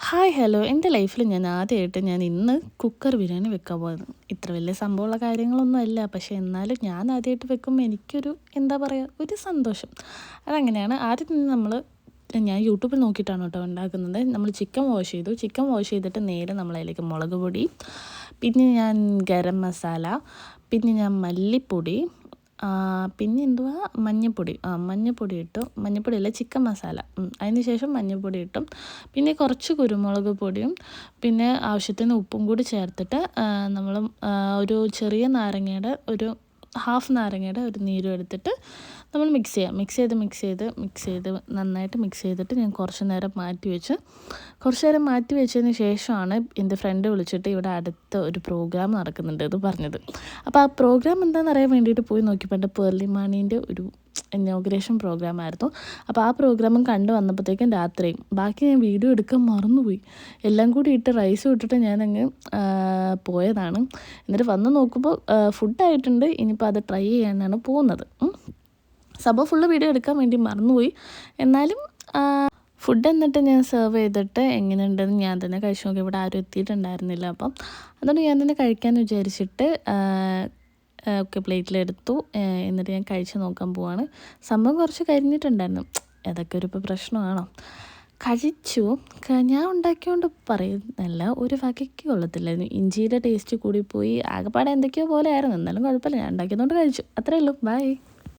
Hi hello എൻ്റെ ലൈഫിൽ ഞാൻ ആദ്യമായിട്ട് ഇന്ന് കുക്കർ ബിരിയാണി വെക്കാൻ പോകുന്നത്. ഇത്ര വലിയ സംഭവമുള്ള കാര്യങ്ങളൊന്നും അല്ല, പക്ഷേ എന്നാലും ഞാൻ ആദ്യമായിട്ട് വെക്കുമ്പോൾ എനിക്കൊരു എന്താ പറയുക ഒരു സന്തോഷം. അതങ്ങനെയാണ്. ആദ്യം തന്നെ ഞാൻ യൂട്യൂബിൽ നോക്കിയിട്ടാണ് കേട്ടോ ഉണ്ടാക്കുന്നത്. നമ്മൾ ചിക്കൻ വാഷ് ചെയ്തിട്ട് നേരെ നമ്മളതിലേക്ക് മുളക് പൊടി, പിന്നെ ഞാൻ ഗരം മസാല, പിന്നെ ഞാൻ മല്ലിപ്പൊടി, പിന്നെ എന്തുവാ മഞ്ഞൾപ്പൊടി ഇട്ടു. മഞ്ഞൾപ്പൊടിയല്ല, ചിക്കൻ മസാല. അതിന് ശേഷം മഞ്ഞൾപ്പൊടി ഇട്ടു. പിന്നെ കുറച്ച് കുരുമുളക് പൊടിയും പിന്നെ ആവശ്യത്തിന് ഉപ്പും കൂടി ചേർത്തിട്ട് നമ്മൾ ഒരു ചെറിയ നാരങ്ങയുടെ ഒരു ഹാഫ് നാരങ്ങയുടെ ഒരു നീരും എടുത്തിട്ട് നമ്മൾ മിക്സ് ചെയ്ത് നന്നായിട്ട് മിക്സ് ചെയ്തിട്ട് ഞാൻ കുറച്ച് നേരം മാറ്റി വെച്ചതിന് ശേഷമാണ് എൻ്റെ ഫ്രണ്ട് വിളിച്ചിട്ട് ഇവിടെ അടുത്ത ഒരു പ്രോഗ്രാം നടക്കുന്നുണ്ട് എന്ന് പറഞ്ഞത്. അപ്പോൾ ആ പ്രോഗ്രാം എന്താണെന്ന് അറിയാൻ വേണ്ടിയിട്ട് പോയി നോക്കിയപ്പോൾ എൻ്റെ പേർലിമാണീൻ്റെ ഒരു ഇനോഗ്രേഷൻ പ്രോഗ്രാമായിരുന്നു. അപ്പോൾ ആ പ്രോഗ്രാമും കണ്ടു വന്നപ്പോഴത്തേക്കും രാത്രിയും ബാക്കി ഞാൻ വീഡിയോ എടുക്കാൻ മറന്നുപോയി. എല്ലാം കൂടി ഇട്ട് റൈസും ഇട്ടിട്ട് ഞാനങ്ങ് പോയതാണ്. എന്നിട്ട് വന്ന് നോക്കുമ്പോൾ ഫുഡായിട്ടുണ്ട്. ഇനിയിപ്പോൾ അത് ട്രൈ ചെയ്യാനാണ് പോകുന്നത്. സംഭവം ഫുള്ള് വീഡിയോ എടുക്കാൻ വേണ്ടി മറന്നുപോയി. എന്നാലും ഫുഡ് എന്നിട്ട് ഞാൻ സെർവ് ചെയ്തിട്ട് എങ്ങനെയുണ്ടെന്ന് ഞാൻ തന്നെ കഴിച്ചു നോക്കി. ഇവിടെ ആരും എത്തിയിട്ടുണ്ടായിരുന്നില്ല. അപ്പം അതുകൊണ്ട് ഞാൻ തന്നെ കഴിക്കാമെന്ന് വിചാരിച്ചിട്ട് ഒക്കെ പ്ലേറ്റിലെടുത്തു. എന്നിട്ട് ഞാൻ കഴിച്ച് നോക്കാൻ പോവാണ്. സംഭവം കുറച്ച് കരിഞ്ഞിട്ടുണ്ടായിരുന്നു. അതൊക്കെ ഒരു പ്രശ്നമാണോ? കഴിച്ചു. ഞാൻ ഉണ്ടാക്കിയോണ്ട് പറയുന്നല്ല, ഒരു വകയ്ക്ക് കൊള്ളത്തില്ലായിരുന്നു. ഇഞ്ചിയുടെ ടേസ്റ്റ് കൂടിപ്പോയി. ആകെപ്പാടെ എന്തൊക്കെയോ പോലെ ആയിരുന്നു. എന്നാലും കുഴപ്പമില്ല, ഞാൻ ഉണ്ടാക്കിയതുകൊണ്ട് കഴിച്ചു. അത്രയേ ഉള്ളൂ. ബൈ.